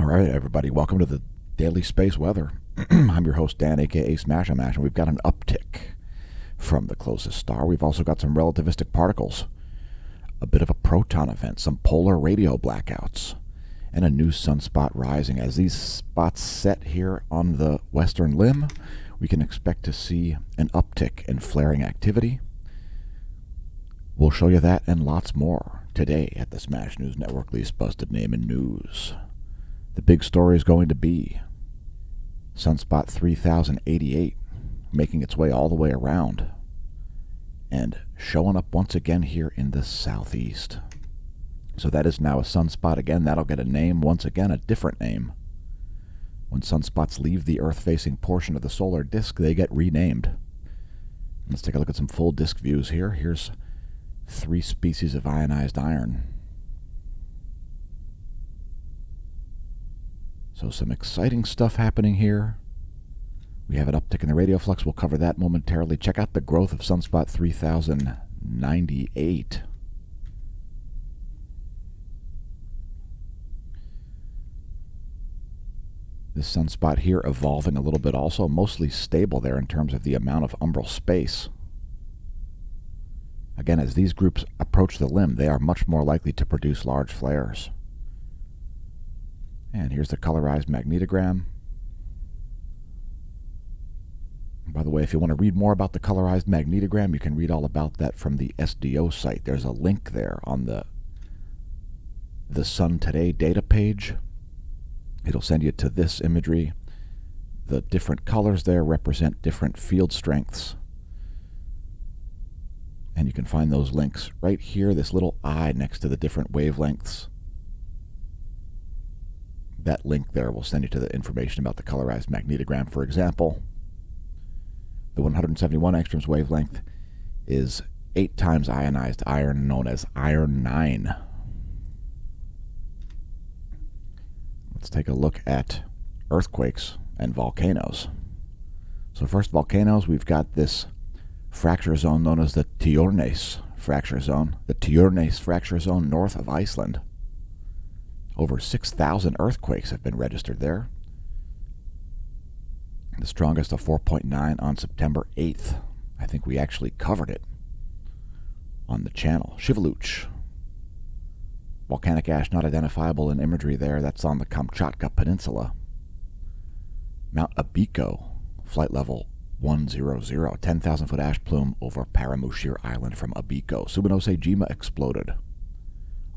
All right, everybody, welcome to the Daily Space Weather. I'm your host, Dan, a.k.a. Smash-A-Mash, and we've got an uptick from the closest star. We've also got some relativistic particles, a bit of a proton event, some polar radio blackouts, and a new sunspot rising. As these spots set here on the western limb, we can expect to see an uptick in flaring activity. We'll show you that and lots more today at the Smash News Network, least busted name in news. The big story is going to be Sunspot 3088 making its way all the way around and showing up once again here in the southeast. So that is now a sunspot again. That'll get a name once again, a different name. When sunspots leave the Earth-facing portion of the solar disk, they get renamed. Let's take a look at some full disk views here. Here's 3 species of ionized iron. So some exciting stuff happening here. We have an uptick in the radio flux. We'll cover that momentarily. Check out the growth of Sunspot 3098. This sunspot here evolving a little bit also, mostly stable there in terms of the amount of umbral space. Again, as these groups approach the limb, they are much more likely to produce large flares. And here's the colorized magnetogram. And by the way, if you want to read more about the colorized magnetogram, you can read all about that from the SDO site. There's a link there on the Sun Today data page. It'll send you to this imagery. The different colors there represent different field strengths. And you can find those links right here, this little eye next to the different wavelengths. That link there will send you to the information about the colorized magnetogram. For example, the 171 angstroms wavelength is 8 times ionized iron, known as iron 9. Let's take a look at earthquakes and volcanoes. So first, volcanoes, we've got this fracture zone known as the Tjörnes fracture zone. The Tjörnes fracture zone north of Iceland. Over 6,000 earthquakes have been registered there. The strongest of 4.9 on September 8th. I think we actually covered it on the channel. Shiveluch. Volcanic ash not identifiable in imagery there. That's on the Kamchatka Peninsula. Mount Abiko, flight level 100. 10,000-foot ash plume over Paramushir Island from Abiko. Subanose-jima exploded.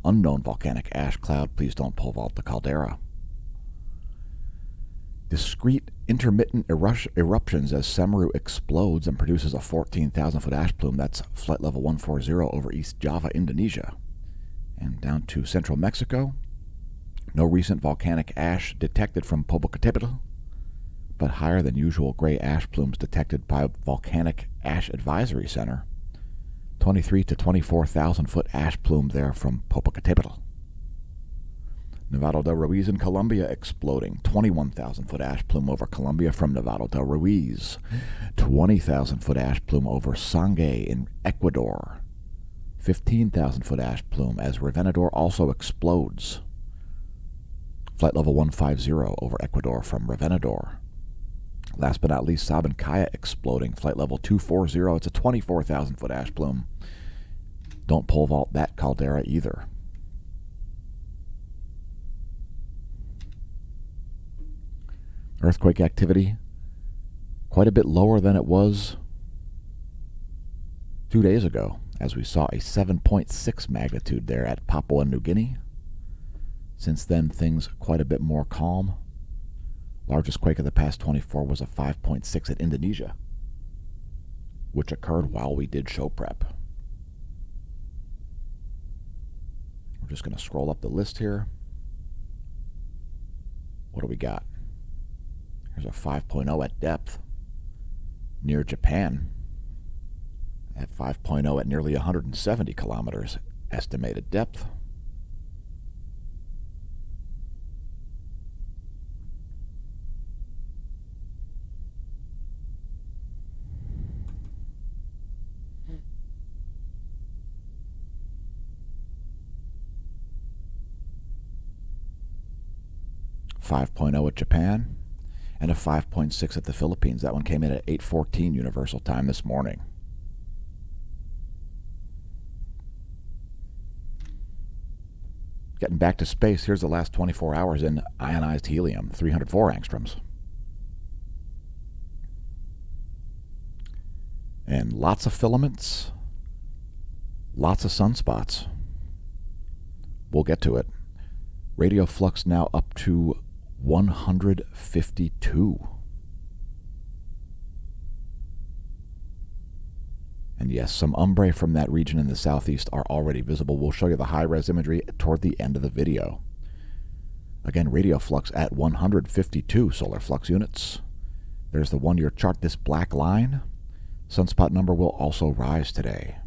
Unknown volcanic ash cloud. Please don't pole vault the caldera. Discrete intermittent eruptions as Semeru explodes and produces a 14,000-foot ash plume. That's flight level 140 over East Java, Indonesia. And down to central Mexico. No recent volcanic ash detected from Popocatépetl, but higher than usual gray ash plumes detected by Volcanic Ash Advisory Center. 23 to 24,000 foot ash plume there from Popocatépetl. Nevado del Ruiz in Colombia exploding. 21,000 foot ash plume over Colombia from Nevado del Ruiz. 20,000 foot ash plume over Sangay in Ecuador. 15,000 foot ash plume as Revenador also explodes. Flight level 150 over Ecuador from Revenador. Last but not least, Sabancaya exploding. Flight level 240. It's a 24,000 foot ash plume. Don't pole vault that caldera either. Earthquake activity quite a bit lower than it was 2 days ago, as we saw a 7.6 magnitude there at Papua New Guinea. Since then, things quite a bit more calm. Largest quake of the past 24 was a 5.6 at Indonesia, which occurred while we did show prep. We're just going to scroll up the list here. What do we got? Here's a 5.0 at depth near Japan. At 5.0 at nearly 170 kilometers estimated depth. 5.0 at Japan, and a 5.6 at the Philippines. That one came in at 8:14 Universal Time this morning. Getting back to space, here's the last 24 hours in ionized helium, 304 angstroms. And lots of filaments, lots of sunspots. We'll get to it. Radio flux now up to 152. And yes, some umbrae from that region in the southeast are already visible. We'll show you the high-res imagery toward the end of the video. Again, radio flux at 152 solar flux units. There's the one-year chart, this black line. Sunspot number will also rise today.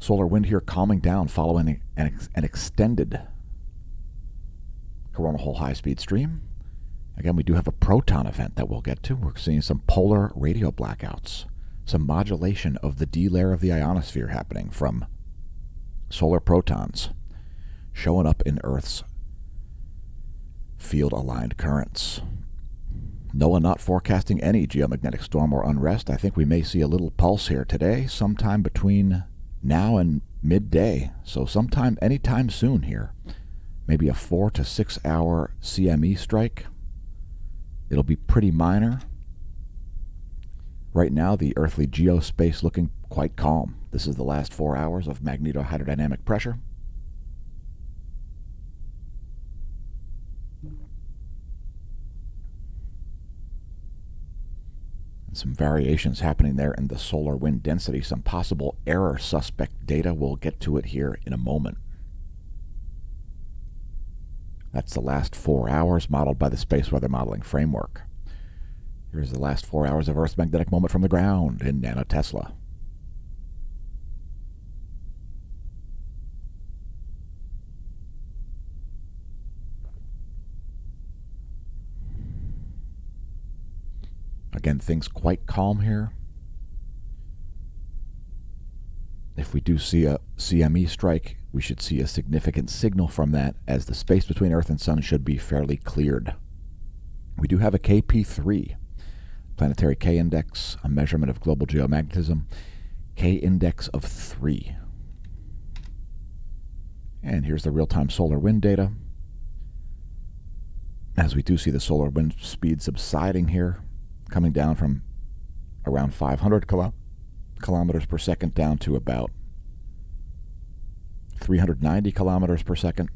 Solar wind here calming down following an extended coronal hole high-speed stream. Again, we do have a proton event that we'll get to. We're seeing some polar radio blackouts, some modulation of the D layer of the ionosphere happening from solar protons showing up in Earth's field-aligned currents. NOAA not forecasting any geomagnetic storm or unrest. I think we may see a little pulse here today, sometime between now and midday. So sometime, anytime soon here. Maybe a 4 to 6 hour CME strike. It'll be pretty minor. Right now, the earthly geospace looking quite calm. This is the last 4 hours of magnetohydrodynamic pressure. And some variations happening there in the solar wind density. Some possible error suspect data. We'll get to it here in a moment. That's the last 4 hours modeled by the Space Weather Modeling Framework. Here's the last 4 hours of Earth's magnetic moment from the ground in nanotesla. Again, things quite calm here. If we do see a CME strike, we should see a significant signal from that, as the space between Earth and Sun should be fairly cleared. We do have a KP3, planetary K-index, a measurement of global geomagnetism, K-index of 3. And here's the real-time solar wind data. As we do see the solar wind speed subsiding here, coming down from around 500 kilometers per second down to about 390 kilometers per second.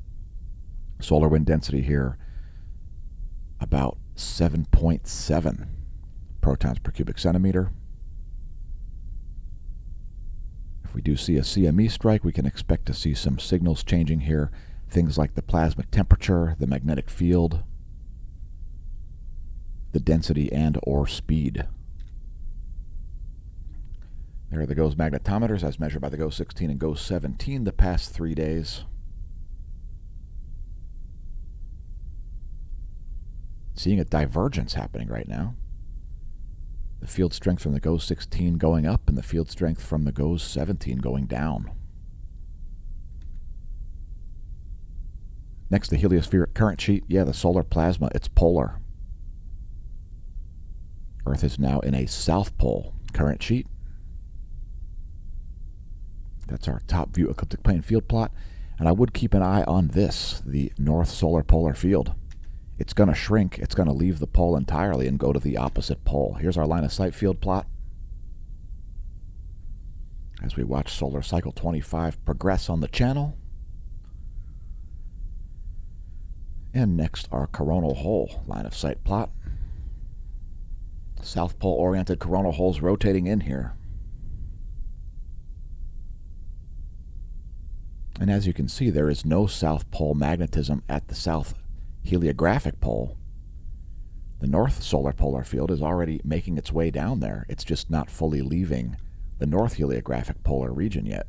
Solar wind density here about 7.7 protons per cubic centimeter. If we do see a CME strike, we can expect to see some signals changing here. Things like the plasma temperature, the magnetic field, the density and or speed. There are the GOES magnetometers as measured by the GOES 16 and GOES 17 the past 3 days. Seeing a divergence happening right now. The field strength from the GOES 16 going up and the field strength from the GOES 17 going down. Next, the heliospheric current sheet. Yeah, the solar plasma, it's polar. Earth is now in a south pole current sheet. That's our top view ecliptic plane field plot. And I would keep an eye on this, the north solar polar field. It's going to shrink. It's going to leave the pole entirely and go to the opposite pole. Here's our line of sight field plot. As we watch solar cycle 25 progress on the channel. And next, our coronal hole line of sight plot. South pole oriented coronal holes rotating in here. And as you can see, there is no south pole magnetism at the south heliographic pole. The north solar polar field is already making its way down there. It's just not fully leaving the north heliographic polar region yet.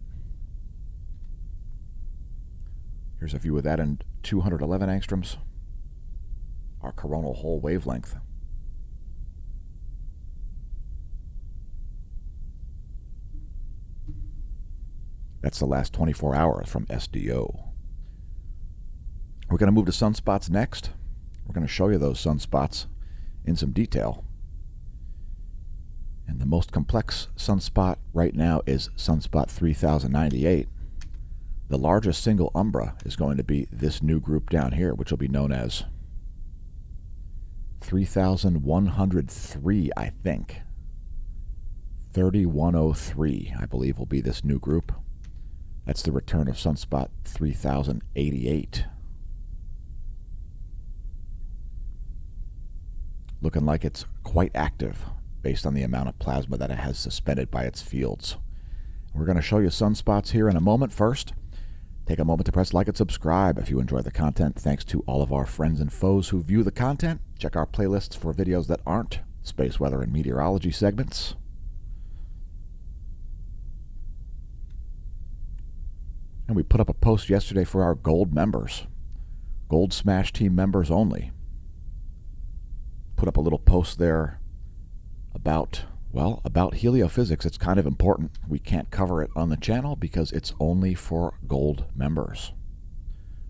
Here's a view of that in 211 angstroms. Our coronal hole wavelength. That's the last 24 hours from SDO. We're going to move to sunspots next. We're going to show you those sunspots in some detail. And the most complex sunspot right now is Sunspot 3098. The largest single umbra is going to be this new group down here, which will be known as 3103, I think. 3103, I believe, will be this new group. That's the return of Sunspot 3088. Looking like it's quite active based on the amount of plasma that it has suspended by its fields. We're going to show you sunspots here in a moment. First, take a moment to press like and subscribe if you enjoy the content. Thanks to all of our friends and foes who view the content. Check our playlists for videos that aren't space weather and meteorology segments. And we put up a post yesterday for our gold members. Gold Smash Team members only. Put up a little post there about heliophysics. It's kind of important. We can't cover it on the channel because it's only for gold members.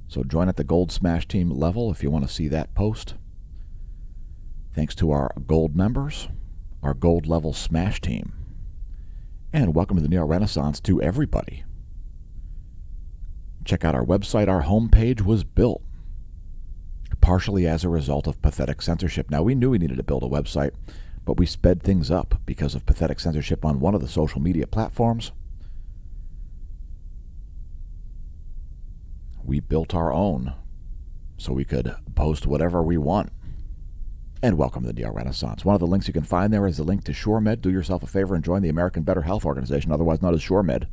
So join at the Gold Smash Team level if you want to see that post. Thanks to our gold members, our gold level Smash Team. And welcome to the Neo Renaissance to everybody. Check out our website. Our homepage was built partially as a result of pathetic censorship. Now, we knew we needed to build a website, but we sped things up because of pathetic censorship on one of the social media platforms. We built our own so we could post whatever we want. And welcome to the Neo Renaissance. One of the links you can find there is the link to SureMed. Do yourself a favor and join the American Better Health Organization, otherwise known as SureMed.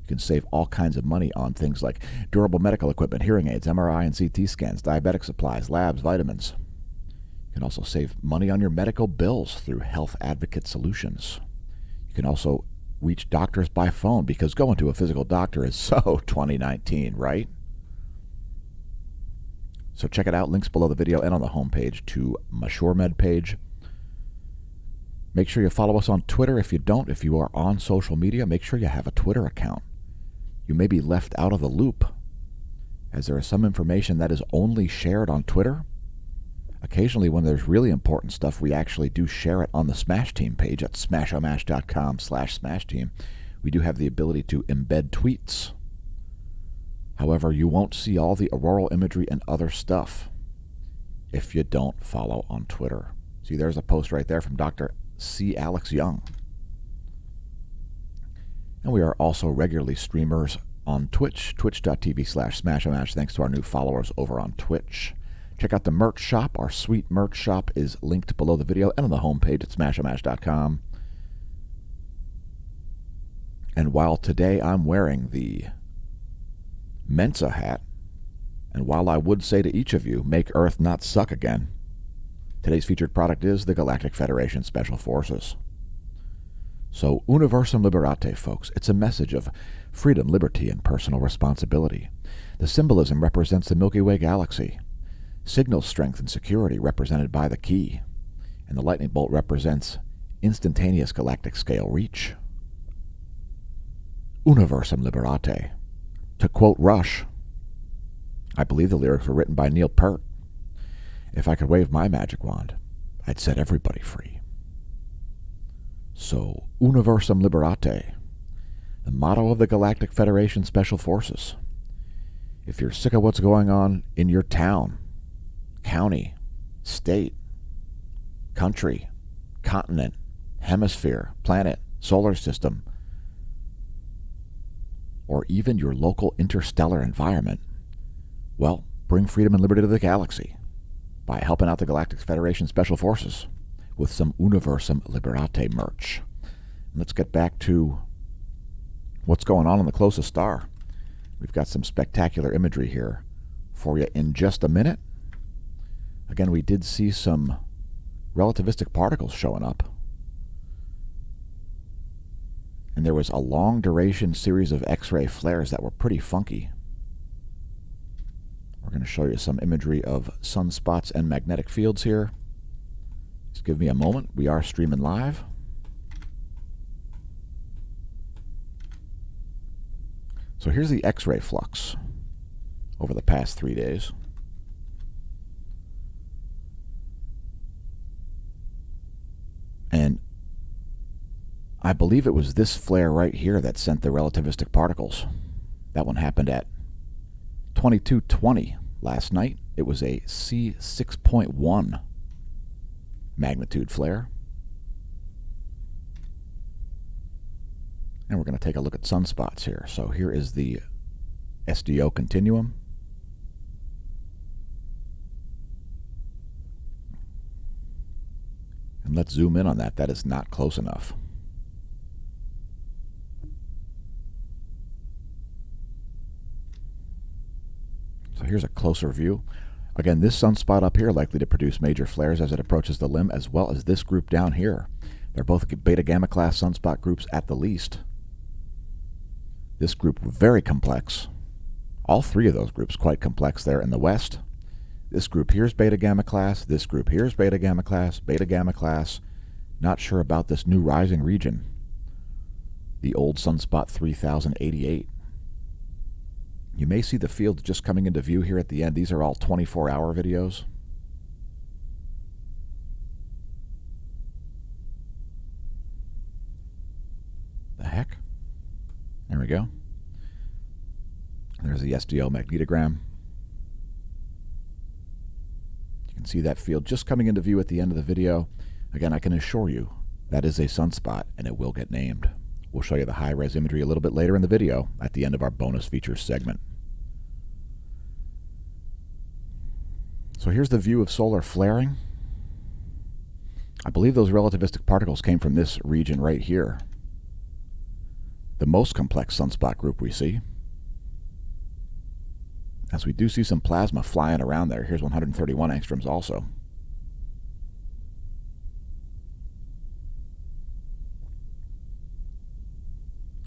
You can save all kinds of money on things like durable medical equipment, hearing aids, MRI and CT scans, diabetic supplies, labs, vitamins. You can also save money on your medical bills through Health Advocate Solutions. You can also reach doctors by phone because going to a physical doctor is so 2019, right? So check it out. Links below the video and on the homepage to my SureMed page. Make sure you follow us on Twitter. If you are on social media, make sure you have a Twitter account. You may be left out of the loop, as there is some information that is only shared on Twitter. Occasionally, when there's really important stuff, we actually do share it on the Smash Team page at smashomash.com/SmashTeam. We do have the ability to embed tweets. However, you won't see all the auroral imagery and other stuff if you don't follow on Twitter. See, there's a post right there from Dr. C. Alex Young. And we are also regularly streamers on Twitch, twitch.tv/smashomash, thanks to our new followers over on Twitch. Check out the merch shop. Our sweet merch shop is linked below the video and on the homepage at smashomash.com. And while today I'm wearing the Mensa hat, and while I would say to each of you, make Earth not suck again, today's featured product is the Galactic Federation Special Forces. So, Universum Liberate, folks. It's a message of freedom, liberty, and personal responsibility. The symbolism represents the Milky Way galaxy. Signal strength and security represented by the key. And the lightning bolt represents instantaneous galactic scale reach. Universum Liberate. To quote Rush, I believe the lyrics were written by Neil Peart. If I could wave my magic wand, I'd set everybody free. So, Universum Liberate, the motto of the Galactic Federation Special Forces. If you're sick of what's going on in your town, county, state, country, continent, hemisphere, planet, solar system, or even your local interstellar environment, well, bring freedom and liberty to the galaxy by helping out the Galactic Federation Special Forces with some Universum Liberate merch. Let's get back to what's going on the closest star. We've got some spectacular imagery here for you in just a minute. Again, we did see some relativistic particles showing up. And there was a long duration series of X-ray flares that were pretty funky. We're going to show you some imagery of sunspots and magnetic fields here. Just give me a moment. We are streaming live. So here's the X-ray flux over the past 3 days. And I believe it was this flare right here that sent the relativistic particles. That one happened at 22:20 last night. It was a C6.1 magnitude flare. And we're going to take a look at sunspots here. So here is the SDO continuum. And let's zoom in on that. That is not close enough. So here's a closer view. Again, this sunspot up here likely to produce major flares as it approaches the limb, as well as this group down here. They're both beta-gamma class sunspot groups at the least. This group very complex. All three of those groups quite complex there in the west. This group here's beta-gamma class. This group here's beta-gamma class, beta-gamma class. Not sure about this new rising region. The old sunspot 3088. You may see the fields just coming into view here at the end. These are all 24-hour videos. The heck? There we go. There's the SDO magnetogram. You can see that field just coming into view at the end of the video. Again, I can assure you that is a sunspot, and it will get named. We'll show you the high-res imagery a little bit later in the video at the end of our bonus features segment. So here's the view of solar flaring. I believe those relativistic particles came from this region right here. The most complex sunspot group we see. As we do see some plasma flying around there. Here's 131 angstroms also.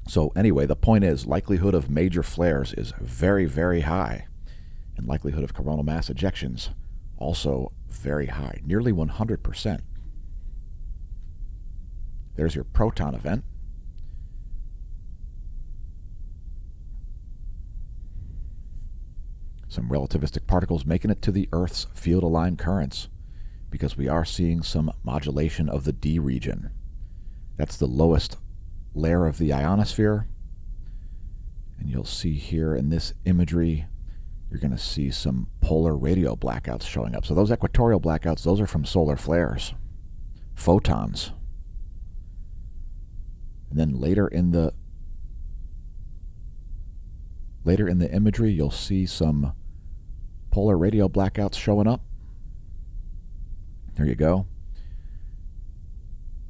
So anyway, the point is, likelihood of major flares is very, very high. And likelihood of coronal mass ejections also very high, nearly 100%. There's your proton event. Some relativistic particles making it to the Earth's field-aligned currents, because we are seeing some modulation of the D region. That's the lowest layer of the ionosphere. And you'll see here in this imagery, you're going to see some polar radio blackouts showing up. So those equatorial blackouts, those are from solar flares, photons. And then later in the imagery, you'll see some polar radio blackouts showing up. There you go.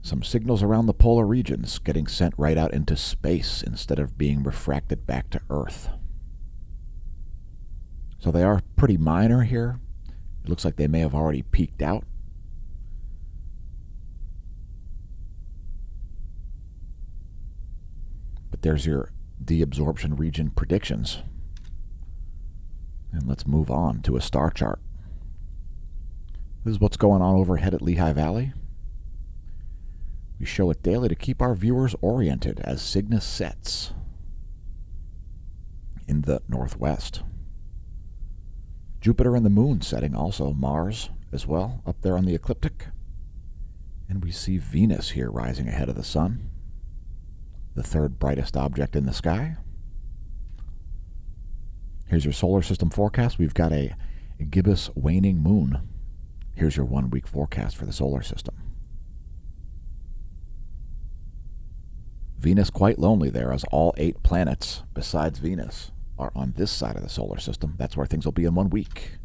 Some signals around the polar regions getting sent right out into space instead of being refracted back to Earth. So they are pretty minor here. It looks like they may have already peaked out. But there's your deabsorption region predictions. And let's move on to a star chart. This is what's going on overhead at Lehigh Valley. We show it daily to keep our viewers oriented as Cygnus sets in the northwest. Jupiter and the moon setting also, Mars as well, up there on the ecliptic. And we see Venus here rising ahead of the sun, the third brightest object in the sky. Here's your solar system forecast. We've got a gibbous waning moon. Here's your 1 week forecast for the solar system. Venus quite lonely there, as all 8 planets besides Venus are on this side of the solar system. That's where things will be in 1 week.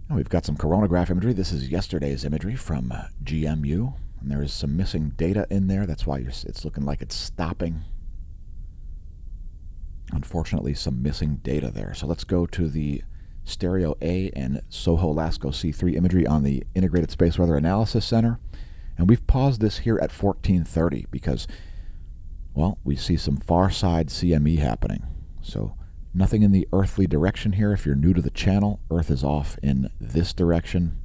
And we've got some coronagraph imagery. This is yesterday's imagery from GMU. And there is some missing data in there. That's why it's looking like it's stopping. Unfortunately, some missing data there. So let's go to the Stereo A and SOHO LASCO C3 imagery on the Integrated Space Weather Analysis Center. And we've paused this here at 1430 because, well, we see some far side CME happening. So nothing in the earthly direction here. If you're new to the channel, Earth is off in this direction.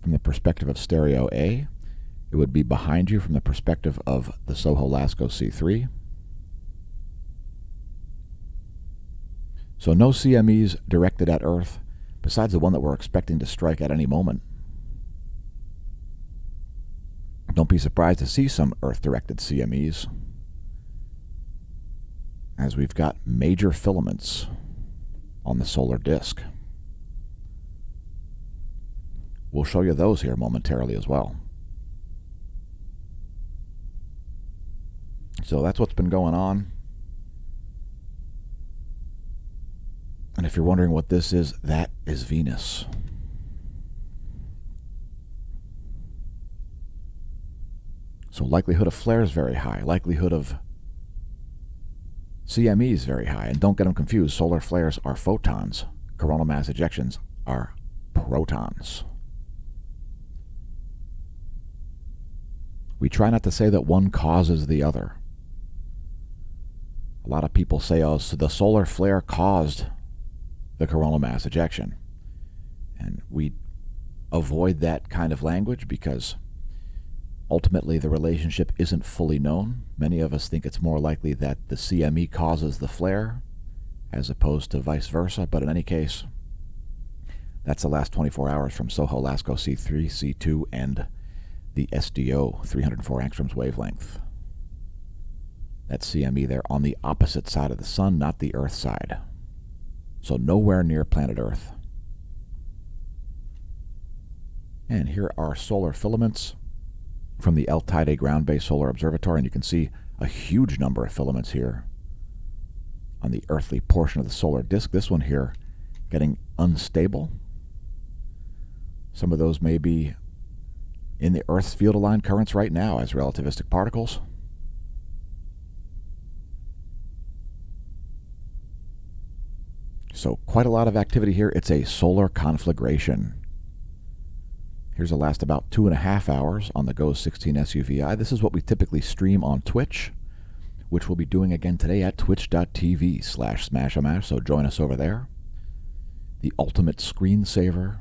From the perspective of Stereo A, It would be behind you from the perspective of the Soho-Lasco C3. So no CMEs directed at Earth, besides the one that we're expecting to strike at any moment. Don't be surprised to see some Earth-directed CMEs, as we've got major filaments on the solar disk. We'll show you those here momentarily as well. So that's what's been going on. And if you're wondering what this is, that is Venus. So likelihood of flare is very high. Likelihood of CME is very high. And don't get them confused. Solar flares are photons. Coronal mass ejections are protons. We try not to say that one causes the other. A lot of people say, oh, so the solar flare caused the coronal mass ejection. And we avoid that kind of language because ultimately the relationship isn't fully known. Many of us think it's more likely that the CME causes the flare as opposed to vice versa. But in any case, that's the last 24 hours from Soho-Lasco C3, C2, and the SDO 304 angstroms wavelength. That's CME there on the opposite side of the sun, not the Earth side. So nowhere near planet Earth. And here are solar filaments from the El Teide ground-based solar observatory, and you can see a huge number of filaments here on the earthly portion of the solar disk. This one here getting unstable. Some of those may be in the Earth's field-aligned currents right now as relativistic particles. So quite a lot of activity here. It's a solar conflagration. Here's the last about 2.5 hours on the GOES 16 SUVI. This is what we typically stream on Twitch, which we'll be doing again today at twitch.tv/smashamash, so join us over there. The ultimate screensaver.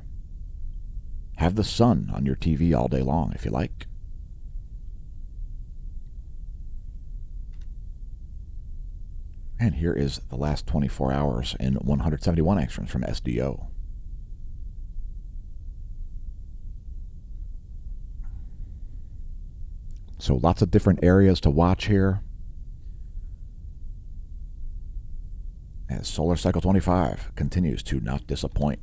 Have the sun on your TV all day long if you like. And here is the last 24 hours in 171 angstroms from SDO. So lots of different areas to watch here. As Solar Cycle 25 continues to not disappoint.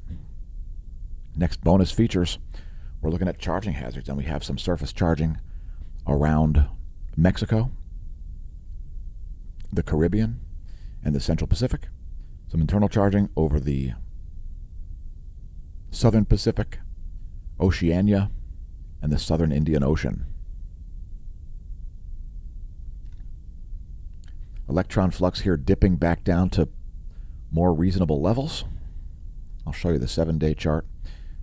Next bonus features, we're looking at charging hazards, and we have some surface charging around Mexico, the Caribbean, and the Central Pacific. Some internal charging over the Southern Pacific, Oceania, and the Southern Indian Ocean. Electron flux here dipping back down to more reasonable levels. I'll show you the 7-day chart.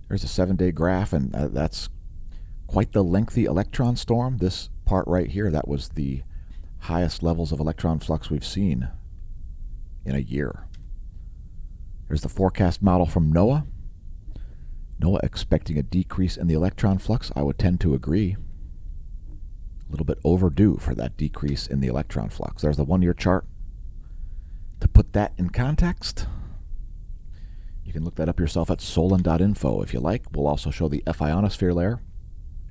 There's a 7-day graph, and that's quite the lengthy electron storm. This part right here, that was the highest levels of electron flux we've seen in a year. There's the forecast model from NOAA. NOAA expecting a decrease in the electron flux. I would tend to agree. A little bit overdue for that decrease in the electron flux. There's the 1-year chart. To put that in context, you can look that up yourself at solon.info if you like. We'll also show the F ionosphere layer,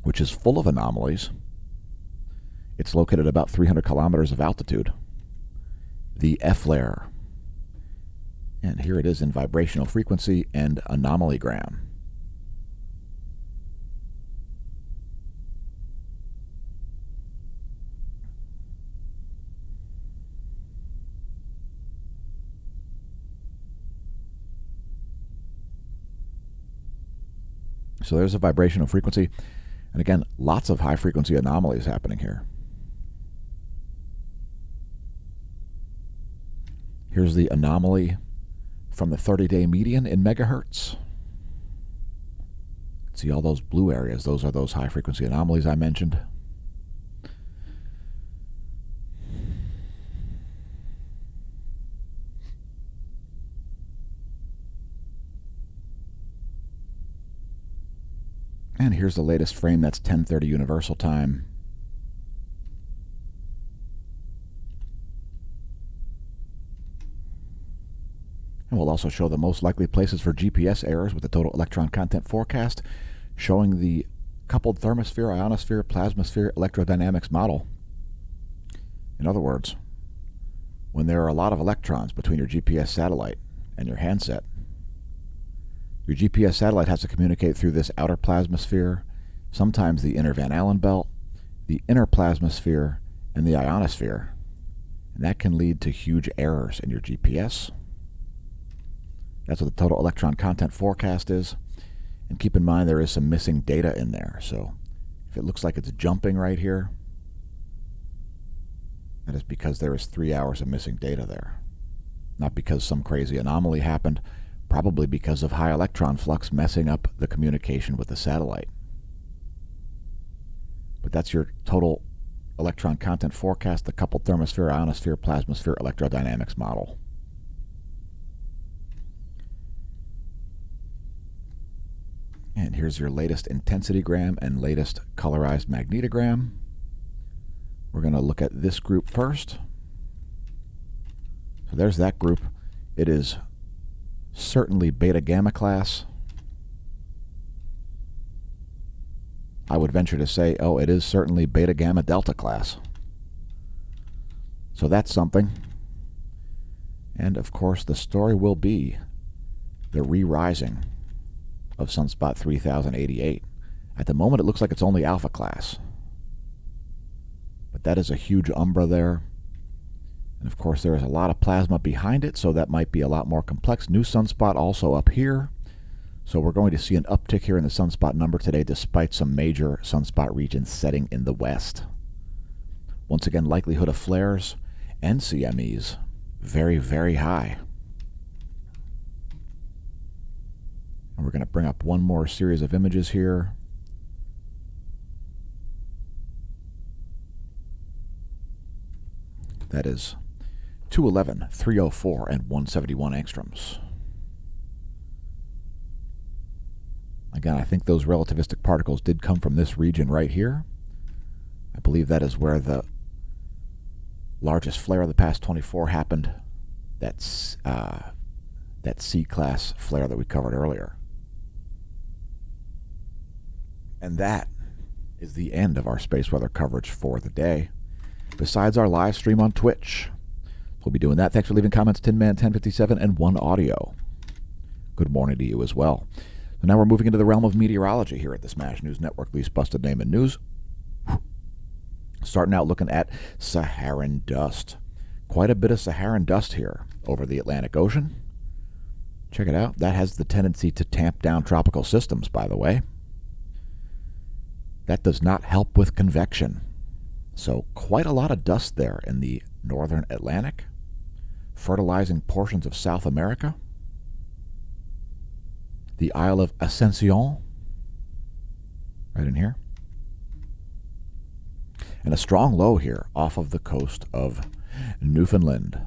which is full of anomalies. It's located at about 300 kilometers of altitude. The F layer. And here it is in vibrational frequency and anomalygram. So there's a vibrational frequency. And again, lots of high frequency anomalies happening here. Here's the anomaly from the 30-day median in megahertz. See all those blue areas. Those are those high frequency anomalies I mentioned. And And here's the latest frame. That's 10:30 Universal Time. And we'll also show the most likely places for GPS errors with the total electron content forecast, showing the coupled thermosphere, ionosphere, plasmasphere electrodynamics model. In other words, when there are a lot of electrons between your GPS satellite and your handset, your GPS satellite has to communicate through this outer plasmasphere, sometimes the inner Van Allen belt, the inner plasmasphere, and the ionosphere. And that can lead to huge errors in your GPS. That's what the total electron content forecast is. And keep in mind there is some missing data in there. So if it looks like it's jumping right here, that is because there is 3 hours of missing data there. Not because some crazy anomaly happened, probably because of high electron flux messing up the communication with the satellite. But that's your total electron content forecast, the coupled thermosphere, ionosphere, plasmasphere electrodynamics model. And here's your latest intensitygram and latest colorized magnetogram. We're going to look at this group first. So there's that group. It is certainly beta gamma class. I would venture to say, oh, it is certainly beta gamma delta class. So that's something. And of course, the story will be the re-rising of Sunspot 3088. At the moment, it looks like it's only alpha class. But that is a huge umbra there. And of course, there is a lot of plasma behind it, so that might be a lot more complex. New sunspot also up here. So we're going to see an uptick here in the sunspot number today, despite some major sunspot regions setting in the west. Once again, likelihood of flares and CMEs very, very high. And we're going to bring up one more series of images here. That is 211, 304, and 171 angstroms. Again, I think those relativistic particles did come from this region right here. I believe that is where the largest flare of the past 24 happened. That's that C-class flare that we covered earlier. And that is the end of our space weather coverage for the day. Besides our live stream on Twitch. We'll be doing that. Thanks for leaving comments, TinMan1057 and One Audio. Good morning to you as well. So now we're moving into the realm of meteorology here at the Smash News Network, least busted name in news. Starting out looking at Saharan dust. Quite a bit of Saharan dust here over the Atlantic Ocean. Check it out. That has the tendency to tamp down tropical systems, by the way. That does not help with convection. So quite a lot of dust there in the northern Atlantic, fertilizing portions of South America, the Isle of Ascension, right in here, and a strong low here off of the coast of Newfoundland.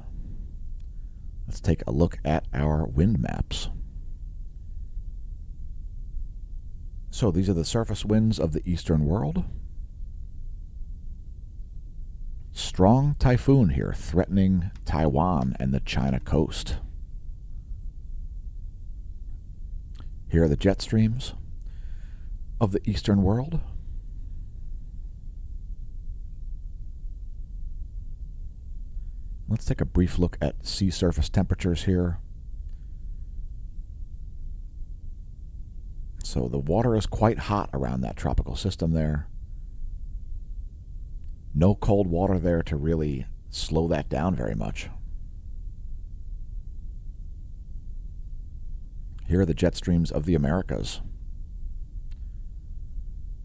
Let's take a look at our wind maps. So these are the surface winds of the eastern world. Strong typhoon here threatening Taiwan and the China coast. Here are the jet streams of the eastern world. Let's take a brief look at sea surface temperatures here. So the water is quite hot around that tropical system there. No cold water there to really slow that down very much. Here are the jet streams of the Americas.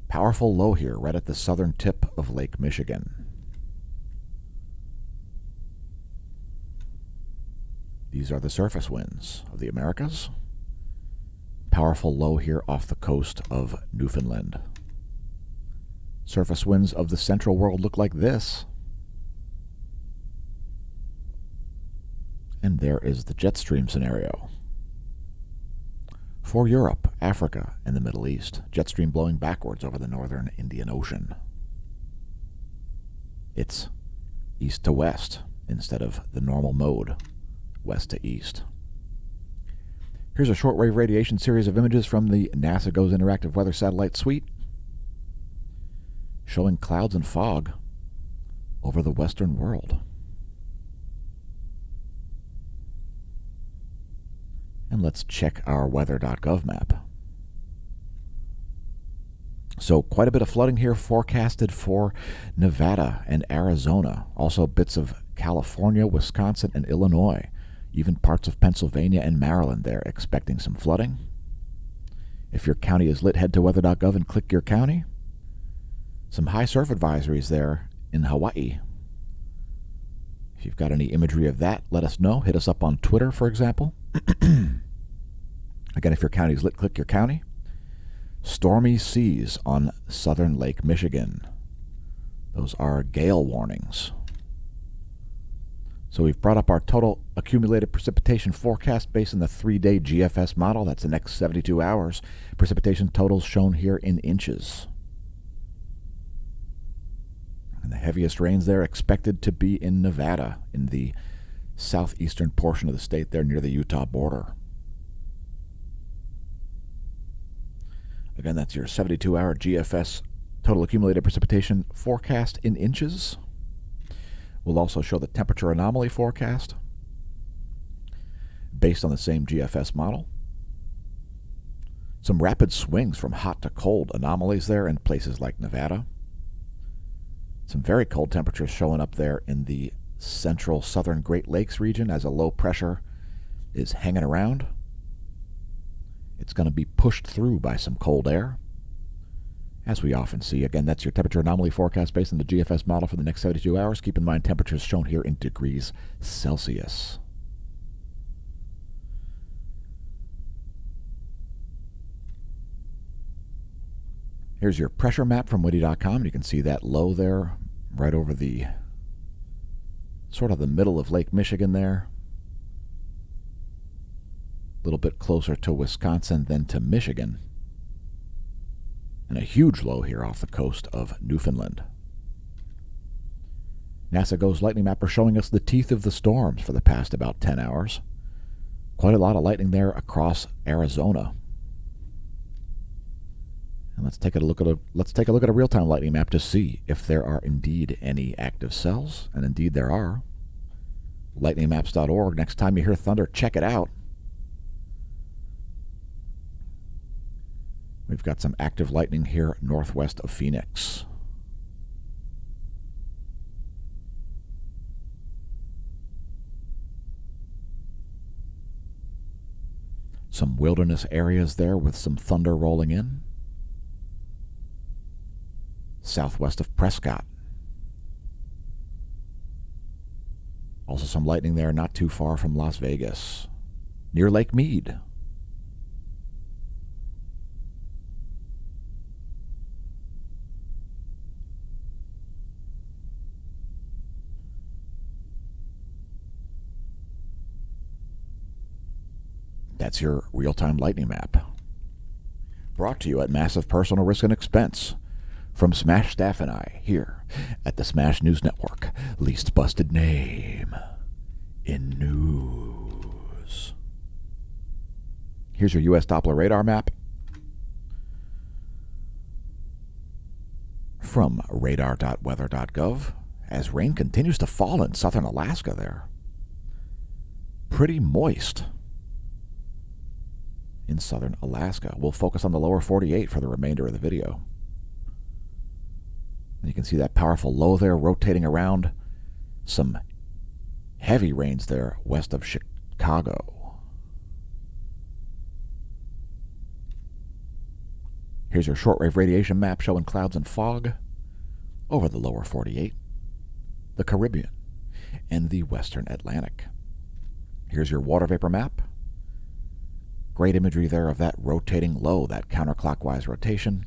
Powerful low here right at the southern tip of Lake Michigan. These are the surface winds of the Americas. Powerful low here off the coast of Newfoundland. Surface winds of the central world look like this. And there is the jet stream scenario. For Europe, Africa, and the Middle East. Jet stream blowing backwards over the northern Indian Ocean. It's east to west instead of the normal mode, west to east. Here's a shortwave radiation series of images from the NASA GOES Interactive Weather Satellite Suite, showing clouds and fog over the western world. And let's check our weather.gov map. So quite a bit of flooding here forecasted for Nevada and Arizona. Also bits of California, Wisconsin, and Illinois. Even parts of Pennsylvania and Maryland there expecting some flooding. If your county is lit, head to weather.gov and click your county. Some high surf advisories there in Hawaii. If you've got any imagery of that, let us know. Hit us up on Twitter, for example. Again, if your county is lit, click your county. Stormy seas on southern Lake Michigan. Those are gale warnings. So we've brought up our total accumulated precipitation forecast based on the 3-day GFS model. That's the next 72 hours. Precipitation totals shown here in inches. And the heaviest rains there expected to be in Nevada, in the southeastern portion of the state there near the Utah border. Again, that's your 72-hour GFS total accumulated precipitation forecast in inches. We'll also show the temperature anomaly forecast based on the same GFS model. Some rapid swings from hot to cold anomalies there in places like Nevada. Some very cold temperatures showing up there in the central southern Great Lakes region as a low pressure is hanging around. It's going to be pushed through by some cold air, as we often see. Again, that's your temperature anomaly forecast based on the GFS model for the next 72 hours. Keep in mind temperatures shown here in degrees Celsius. Here's your pressure map from Witty.com. You can see that low there right over the sort of the middle of Lake Michigan there. A little bit closer to Wisconsin than to Michigan. And a huge low here off the coast of Newfoundland. NASA GOES lightning mapper showing us the teeth of the storms for the past about 10 hours. Quite a lot of lightning there across Arizona. And let's take a look at a real-time lightning map to see if there are indeed any active cells, and indeed there are. Lightningmaps.org. Next time you hear thunder, check it out. We've got some active lightning here northwest of Phoenix. Some wilderness areas there with some thunder rolling in. Southwest of Prescott. Also some lightning there not too far from Las Vegas, near Lake Mead. That's your real-time lightning map. Brought to you at massive personal risk and expense from Smash Staff and I here at the Smash News Network. Least busted name in news. Here's your U.S. Doppler radar map from radar.weather.gov as rain continues to fall in southern Alaska there. Pretty moist in southern Alaska. We'll focus on the lower 48 for the remainder of the video. And you can see that powerful low there rotating around. Some heavy rains there west of Chicago. Here's your shortwave radiation map showing clouds and fog over the lower 48, the Caribbean, and the western Atlantic. Here's your water vapor map. Great imagery there of that rotating low, that counterclockwise rotation,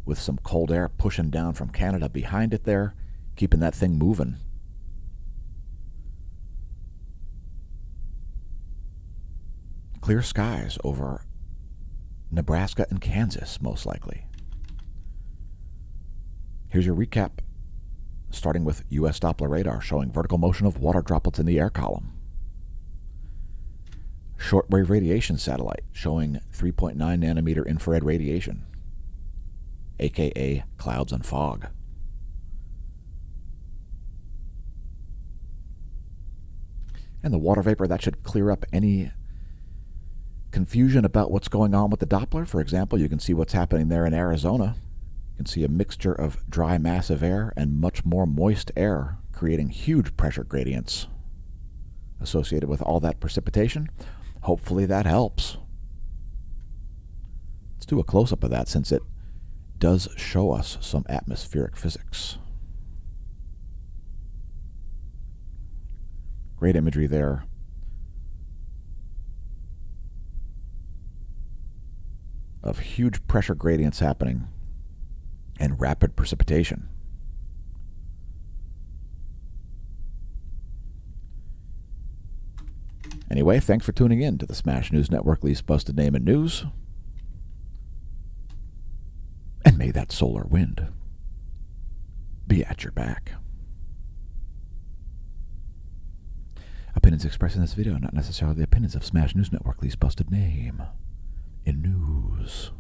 with some cold air pushing down from Canada behind it there, keeping that thing moving. Clear skies over Nebraska and Kansas, most likely. Here's your recap, starting with U.S. Doppler radar showing vertical motion of water droplets in the air column. Shortwave radiation satellite showing 3.9 nanometer infrared radiation, aka clouds and fog. And the water vapor, that should clear up any confusion about what's going on with the Doppler. For example, you can see what's happening there in Arizona. You can see a mixture of dry massive air and much more moist air, creating huge pressure gradients associated with all that precipitation. Hopefully that helps. Let's do a close-up of that since it does show us some atmospheric physics. Great imagery there. Of huge pressure gradients happening and rapid precipitation. Anyway, thanks for tuning in to the Smash News Network Least Busted Name in News. And may that solar wind be at your back. Opinions expressed in this video are not necessarily the opinions of Smash News Network Least Busted Name in News.